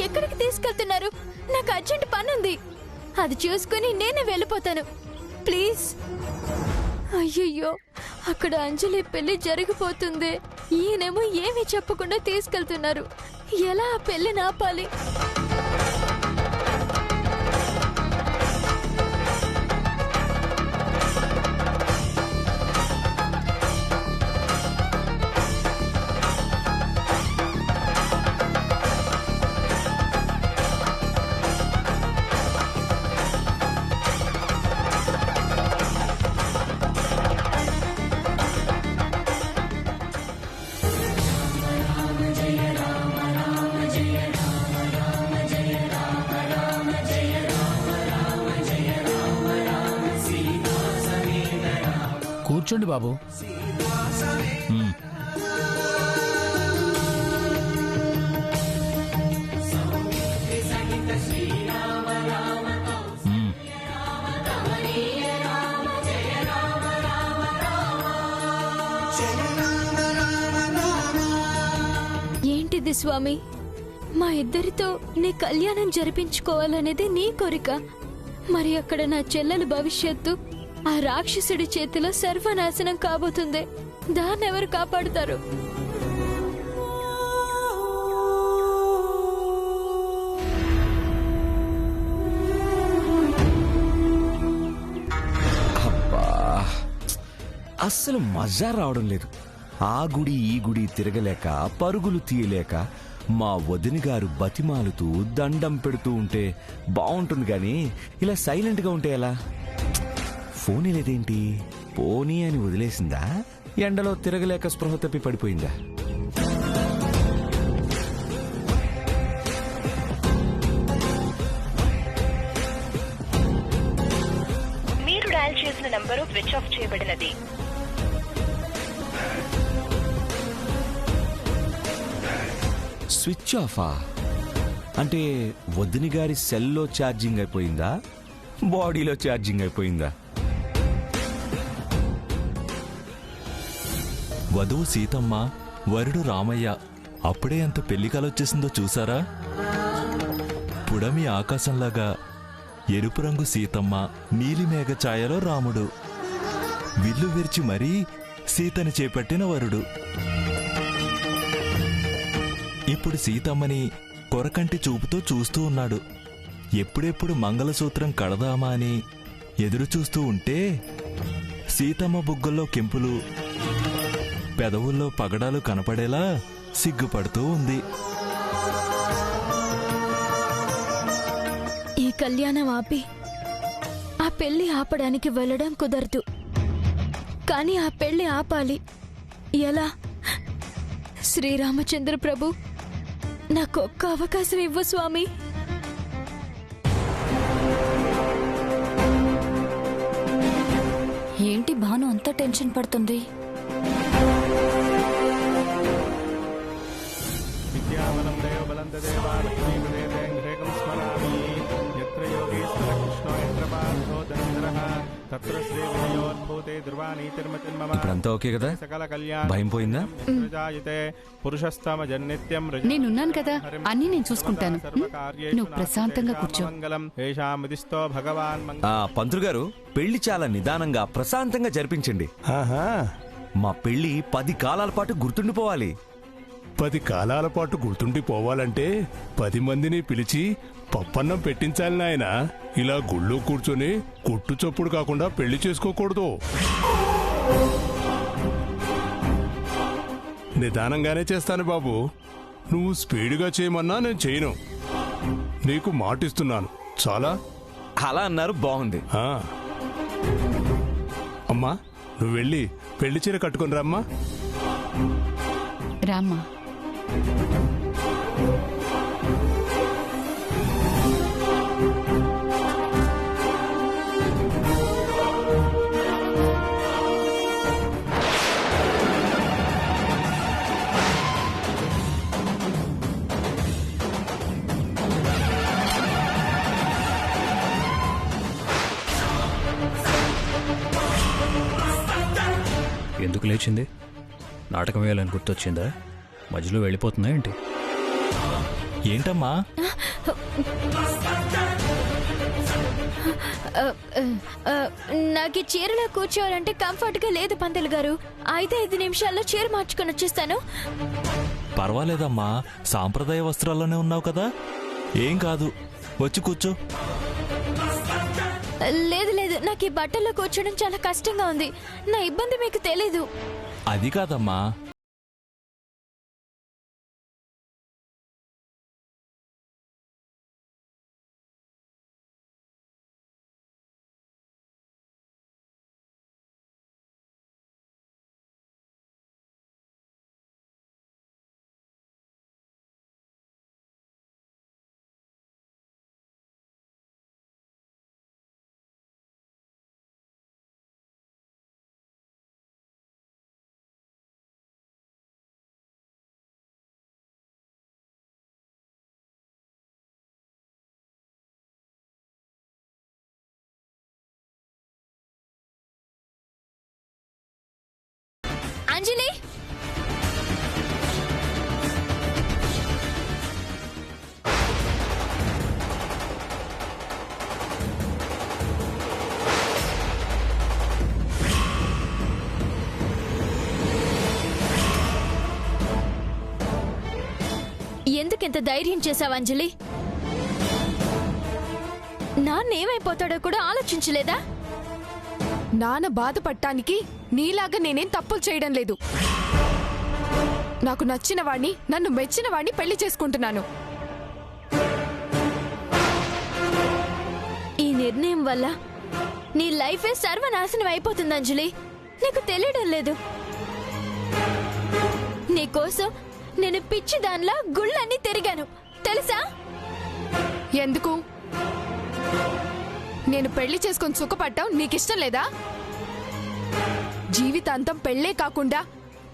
ఎక్కడికి తీసుకెళ్తున్నారు? నాకు అర్జెంట్ పనుంది, అది చూసుకుని నేనే వెళ్ళిపోతాను. ప్లీజ్. అయ్యయ్యో, అక్కడ అంజలి పెళ్లి జరిగిపోతుంది. ఈయనేమో ఏమీ చెప్పకుండా తీసుకెళ్తున్నారు. ఎలా ఆ పెళ్లిని ఆపాలి? కూర్చోండి బాబు. ఏంటిది స్వామి? మా ఇద్దరితో నీ కళ్యాణం జరిపించుకోవాలనేది నీ కోరిక. మరి అక్కడ నా చెల్లెల భవిష్యత్తు ఆ రాక్షసుడి చేతిలో సర్వనాశనం కాబోతుంది. దాన్నెవరు కాపాడుతారు? అబ్బా, అస్సలు మజా రావడం లేదు. ఆ గుడి ఈ గుడి తిరగలేక, పరుగులు తీయలేక మా వదిన గారు బతిమాలుతూ దండం పెడుతూ ఉంటే బాగుంటుంది గాని ఇలా సైలెంట్గా ఉంటే ఎలా? ఫోన్ లేదేంటి? పోనీ అని వదిలేసిందా? ఎండలో తిరగలేక స్పృహ తప్పి పడిపోయిందా? మీరు డయల్ చేసిన నంబరు స్విచ్ ఆఫ్ చేయబడినది. స్విచ్ ఆఫా? అంటే వదిన గారి సెల్లో ఛార్జింగ్ అయిపోయిందా? బాడీలో ఛార్జింగ్ అయిపోయిందా? వధువు సీతమ్మ, వరుడు రామయ్య. అప్పుడే ఎంత పెళ్లి కాలొచ్చేసిందో చూసారా? పుడమి ఆకాశంలాగా ఎరుపు రంగు సీతమ్మ, నీలిమేఘ ఛాయలో రాముడు. విల్లు విరిచి మరీ సీతని చేపట్టిన వరుడు. ఇప్పుడు సీతమ్మని కొరకంటి చూపుతో చూస్తూ ఉన్నాడు. ఎప్పుడెప్పుడు మంగళసూత్రం కడదామా అని ఎదురు చూస్తూ ఉంటే సీతమ్మ బుగ్గల్లో కెంపులు, పెదవుల్లో పగడాలు కనపడేలా సిగ్గుపడుతూ ఉంది. ఈ కళ్యాణం ఆపి ఆ పెళ్లి ఆపడానికి వెళ్ళడం కుదరదు. కానీ ఆ పెళ్లి ఆపాలి. ఎలా? శ్రీరామచంద్ర ప్రభు, నాకొక్క అవకాశం ఇవ్వు స్వామి. ఏంటి భాను అంత టెన్షన్ పడుతుంది? ఇప్పుడంతా ఓకే కదా? భయం పోయిందా? నేనున్నాను కదా, అన్నీ నేను చూసుకుంటాను. నువ్వు ప్రశాంతంగా కూర్చో. పంతులు గారు, పెళ్లి చాలా నిదానంగా ప్రశాంతంగా జరిపించండి. మా పెళ్లి 10 కాలాల పాటు గుర్తుండిపోవాలి. 10 కాలాల పాటు గుర్తుండిపోవాలంటే 10 మందిని పిలిచి పప్పన్నం పెట్టించాలి నాయనా. ఇలా గుళ్ళో కూర్చొని కొట్టు చప్పుడు కాకుండా పెళ్లి చేసుకోకూడదు. నిదానంగానే చేస్తాను బాబు. నువ్వు స్పీడ్గా చేయమన్నా నేను చేయను. నీకు మాటిస్తున్నాను. చాలా అలా అన్నారు, బాగుంది. అమ్మా, నువ్వు వెళ్ళి పెళ్లి చీర కట్టుకుని రమ్మా. రామ్మా. ఎందుకు లేచింది? నాటకం వేయాలని గుర్తొచ్చిందా? మధ్యలో వెళ్ళిపోతుందా ఏంటి? ఏంటమ్మా? నాకు ఈ చీరలో కూర్చోవాలంటే కంఫర్ట్ గా లేదు పంతులు గారు. అయితే 5 నిమిషాల్లో చీర మార్చుకొని వచ్చేస్తాను. పర్వాలేదమ్మా, సాంప్రదాయ వస్త్రాల్లోనే ఉన్నావు కదా, ఏం కాదు, వచ్చి కూర్చో. లేదు లేదు, నాకు ఈ బట్టల్లో కూర్చోవడం చాలా కష్టంగా ఉంది. నా ఇబ్బంది మీకు తెలీదు. అది కాదమ్మా, అంజలి, ఎందుకింత ధైర్యం చేశావు అంజలి? నాన్నేమైపోతాడో కూడా ఆలోచించలేదా? నాన్న బాధపడటానికి నీలాగా నేనేం తప్పులు చేయడం లేదు. నాకు నచ్చిన వాణ్ణి, నన్ను మెచ్చిన వాణ్ణి పెళ్లి చేసుకుంటున్నాను. ఈ నిర్ణయం వల్ల నీ లైఫే సర్వనాశనం అయిపోతుంది అంజలి. నీకు తెలియడం లేదు. నీకోసం నేను పిచ్చి దానిలా గుళ్ళన్నీ తిరిగాను, తెలుసా? ఎందుకు? నేను పెళ్లి చేసుకొని సుఖపడ్డావు నీకిష్టం లేదా? జీవితాంతం పెళ్లే కాకుండా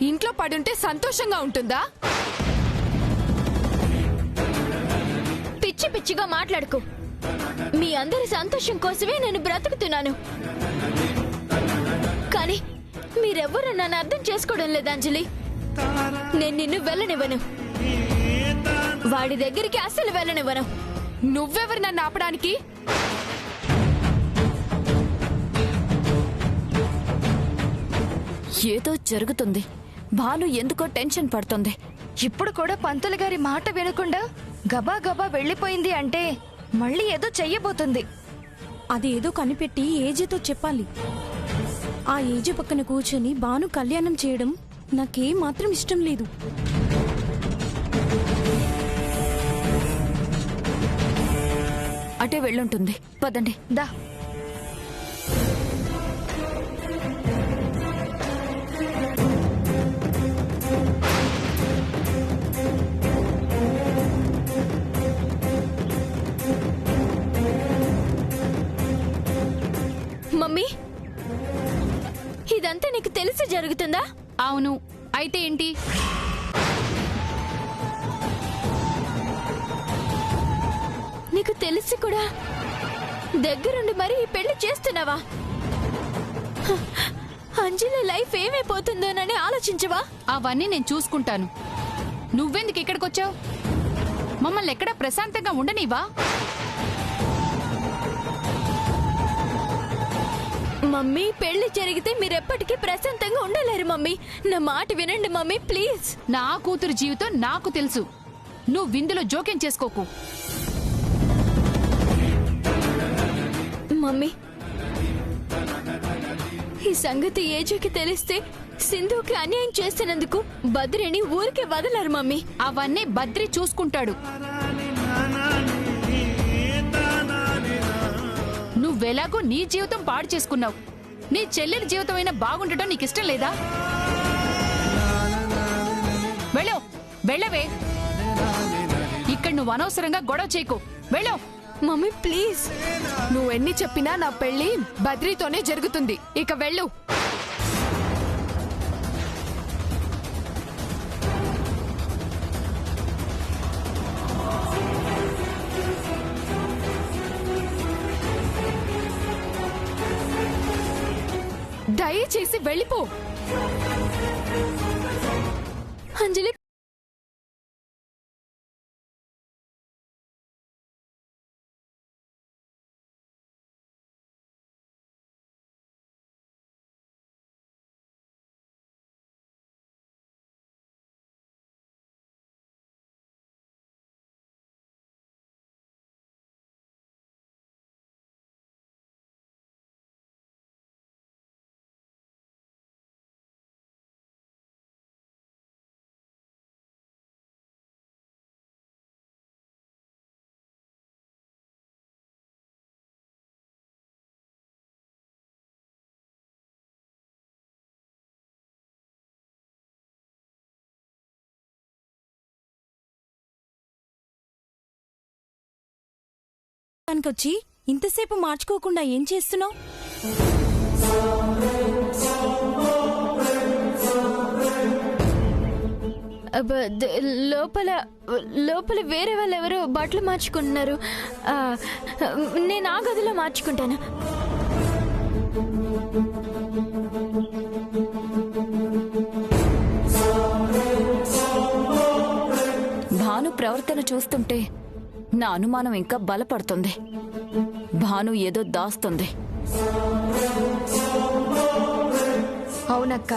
ఇంట్లో పడుంటే సంతోషంగా ఉంటుందా? పిచ్చి పిచ్చిగా మాట్లాడుకో. మీ అందరి సంతోషం కోసమే నేను బ్రతుకుతున్నాను. కానీ మీరెవ్వరూ నన్ను అర్థం చేసుకోవడం లేదు అంజలి. నేను నిన్ను వెళ్ళనివ్వను. వాడి దగ్గరికి అస్సలు వెళ్ళనివ్వను. నువ్వెవరు నన్ను ఆపడానికి? ఏదో జరుగుతుంది. భాను ఎందుకో టెన్షన్ పడుతుంది. ఇప్పుడు కూడా పంతులు గారి మాట వినకుండా గబా గబా వెళ్లిపోయింది అంటే మళ్ళీ ఏదో చెయ్యబోతుంది. అది ఏదో కనిపెట్టి ఏజేతో చెప్పాలి. ఆ ఏజే పక్కన కూర్చొని భాను కళ్యాణం చేయడం నాకేం మాత్రం ఇష్టం లేదు. అటే వెళ్ళుంటుంది, పదండి. దా. మమ్మీ, ఇదంతా నీకు తెలిసి జరుగుతుందా? అవును, అయితే ఏంటి? నీకు తెలిసి కూడా దగ్గరుండి మరి ఈ పెళ్లి చేస్తున్నావా? అంజలి లైఫ్ ఏమైపోతుందోనని ఆలోచించవా? అవన్నీ నేను చూసుకుంటాను. నువ్వెందుకు ఇక్కడికొచ్చావు? మమ్మల్ని ఎక్కడా ప్రశాంతంగా ఉండనివా? మమ్మీ, పెళ్లి జరిగితే మీరెప్పటికీ ప్రశాంతంగా ఉండలేరు మమ్మీ. నా మాట వినండి మమ్మీ, ప్లీజ్. నా కూతురు జీవితం నాకు తెలుసు. నువ్వు విందులో జోక్యం చేసుకోకు. మమ్మీ, ఈ సంగతి ఏజోకి తెలిస్తే సింధుకి అన్యాయం చేస్తున్నందుకు బద్రిని ఊరికే వదలరు మమ్మీ. అవన్నీ బద్రి చూసుకుంటాడు. నువ్వెలాగో నీ జీవితం పాడు చేసుకున్నావు. నీ చెల్లెలి జీవితం అయినా బాగుండటం నీకిష్టం లేదా? వెళ్ళవే. ఇక్కడ నువ్వు అనవసరంగా గొడవ చేయకు. వెళ్ళు. Mummy please. నువ్వెన్ని చెప్పినా నా పెళ్లి బద్రీతోనే జరుగుతుంది. ఇక వెళ్ళు. దయచేసి వెళ్ళిపో. అంజలి వచ్చి ఇంతసేపు మార్చుకోకుండా ఏం చేస్తున్నావు? లోపల లోపల వేరే వాళ్ళు ఎవరో బట్టలు మార్చుకుంటున్నారు. నేను ఆ గదిలో మార్చుకుంటాను. భాను ప్రవర్తన చూస్తుంటే నా అనుమానం ఇంకా బలపడుతుంది. భాను ఏదో దాస్తుంది. అవునక్క.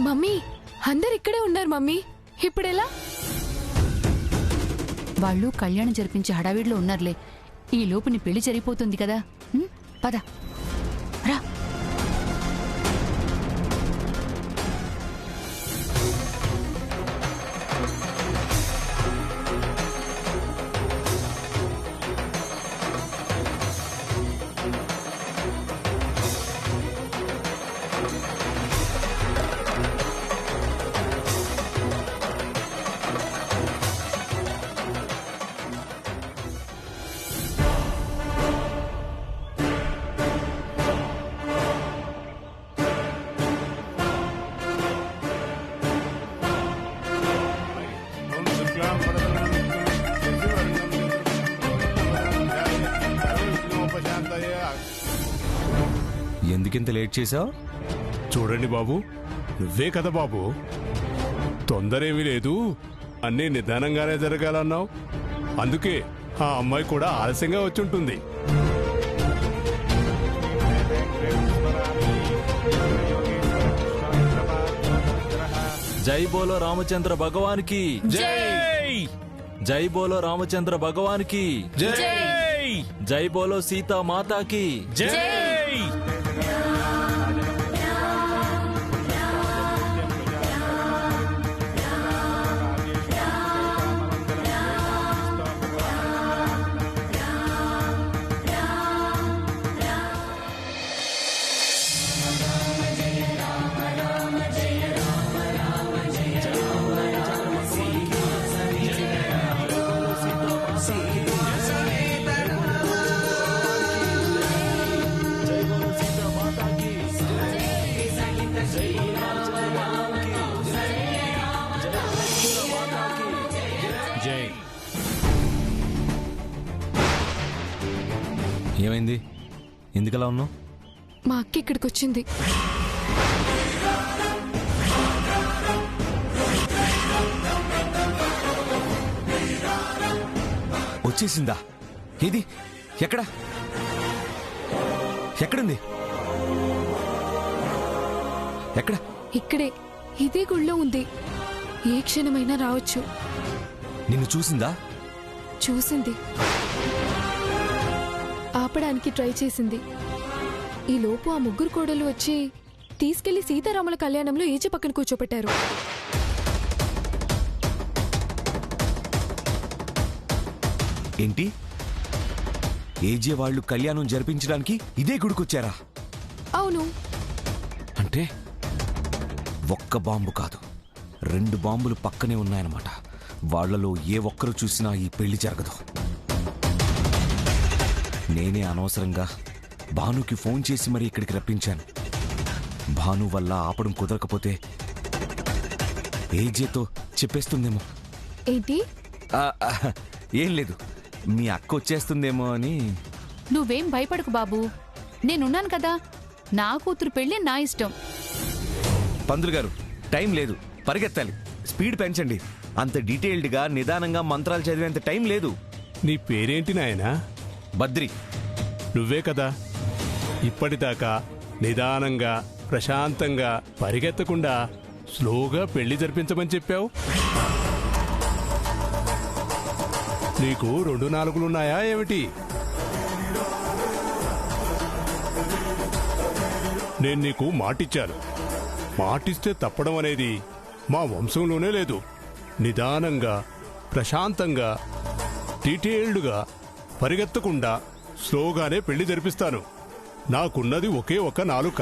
మమ్మీ, అందరు ఇక్కడే ఉన్నారు మమ్మీ. ఇప్పుడెలా? వాళ్ళు కళ్యాణం జరిపించే హడావిడిలో ఉన్నారులే. ఈ లోపు నీ పెళ్లి జరిగిపోతుంది కదా. పద రా. ఎందుకింత లేట్ చేసావు? చూడండి బాబు, నువ్వే కదా బాబు, తొందరేమీ లేదు, అన్నీ నిదానంగానే జరగాలన్నావు. అందుకే ఆ అమ్మాయి కూడా ఆలస్యంగా వచ్చి ఉంటుంది. జై బోలో రామచంద్ర భగవాన్ కి జై! జై బోలో రామచంద్ర భగవాన్ కి జై! జై బోలో సీతా మాతాకి జై! ఏమైంది? ఎందుకలా ఉన్నావు? మా అక్క ఇక్కడికి వచ్చింది. వచ్చేసిందా? ఏది? ఎక్కడ? ఎక్కడుంది? ఎక్కడ? ఇక్కడే, ఇదే గుళ్ళో ఉంది. ఏ క్షణమైనా రావచ్చు. నిన్ను చూసిందా? చూసింది. ఆపడానికి ట్రై చేసింది. ఈ లోపు ఆ ముగ్గురు కోడలు వచ్చి తీసుకెళ్లి సీతారాముల కళ్యాణంలో ఏజే పక్కన కూర్చోపెట్టారు. ఏంటి? ఏజే వాళ్ళు కళ్యాణం జరిపించడానికి ఇదే గుడికొచ్చారా? అవును. అంటే ఒక్క బాంబు కాదు, 2 బాంబులు పక్కనే ఉన్నాయన్నమాట. వాళ్లలో ఏ ఒక్కరు చూసినా ఈ పెళ్లి జరగదు. నేనే అనవసరంగా భానుకి ఫోన్ చేసి మరీ ఇక్కడికి రప్పించాను. భాను వల్ల ఆపడం కుదరకపోతే ఏజేతో చెప్పేస్తుందేమో. ఏంటి? ఏం లేదు, మీ అక్క వచ్చేస్తుందేమో అని. నువ్వేం భయపడకు బాబు, నేనున్నాను కదా. నా కూతురు పెళ్లి నా ఇష్టం. పంతులు గారు, టైం లేదు, పరిగెత్తాలి. స్పీడ్ పెంచండి. అంత డీటెయిల్డ్గా నిదానంగా మంత్రాలు చదివేంత టైం లేదు. నీ పేరేంటి నాయనా? బద్రి. నువ్వే కదా ఇప్పటిదాకా నిదానంగా ప్రశాంతంగా పరిగెత్తకుండా స్లోగా పెళ్లి జరిపించమని చెప్పావు. నీకు 2 నాలుగులున్నాయా ఏమిటి? నేను నీకు మాటిచ్చాను, మాటిస్తే తప్పడం అనేది మా వంశంలోనే లేదు. నిదానంగా, ప్రశాంతంగా, డీటెయిల్డ్గా, పరిగెత్తకుండా స్లోగానే పెళ్లి జరిపిస్తాను. నాకున్నది ఒకే ఒక నాలుక.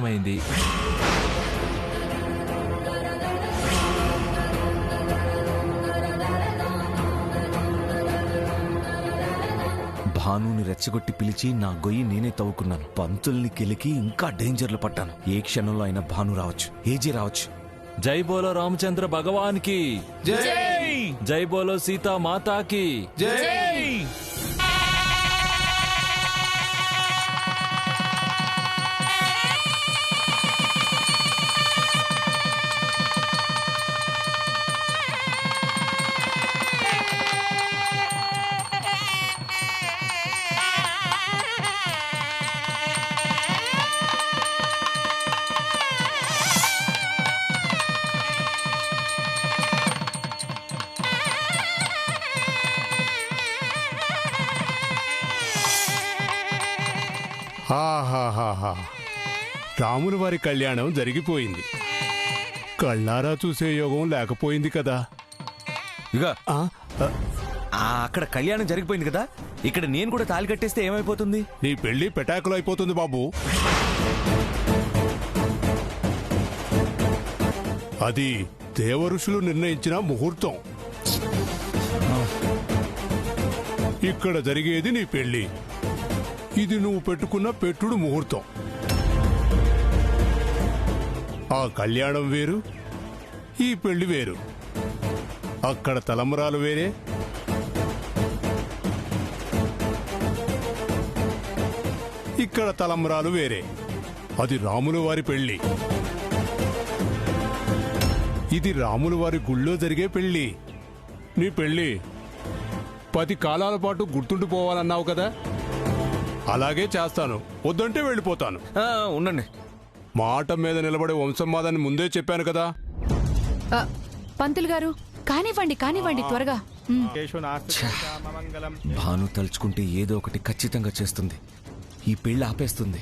అయింది. భానుని రెచ్చగొట్టి పిలిచి నా గొయ్యి నేనే తవ్వుకున్నాను. పంతుల్ని కెలికి ఇంకా డేంజర్లు పట్టాను. ఏ క్షణంలో అయినా భాను రావచ్చు, ఏజీ రావచ్చు. జై బోలో రామచంద్ర భగవాన్ కి జై. జై బోలో సీతా మాతాకి జై. ఆహాహాహా, రాముల వారి కళ్యాణం జరిగిపోయింది. కళ్ళారా చూసే యోగం లేకపోయింది కదా. ఇక ఆ, అక్కడ కళ్యాణం జరిగిపోయింది కదా, ఇక్కడ నేను కూడా తాళి కట్టేస్తే ఏమైపోతుంది? నీ పెళ్లి పెటాకులు అయిపోతుంది బాబు. అది దేవఋషులు నిర్ణయించిన ముహూర్తం. ఇక్కడ జరిగేది నీ పెళ్లి. ఇది నువ్వు పెట్టుకున్న పెట్టుడు ముహూర్తం. ఆ కళ్యాణం వేరు, ఈ పెళ్లి వేరు. అక్కడ తలంబరాలు వేరే, ఇక్కడ తలంబరాలు వేరే. అది రాముల వారి పెళ్లి, ఇది రాముల వారి గుళ్ళో జరిగే పెళ్లి. నీ పెళ్లి 10 కాలాల పాటు గుర్తుండిపోవాలన్నావు కదా, అలాగే చేస్తాను. వద్దంటే వెళ్ళిపోతాను. ఉండండి, మాట మీద నిలబడే వంశం మాదని ముందే చెప్పాను కదా. పంతులు గారు కానివ్వండి కానివ్వండి త్వరగా. భాను తలుచుకుంటే ఏదో ఒకటి ఖచ్చితంగా చేస్తుంది. ఈ పెళ్లి ఆపేస్తుంది.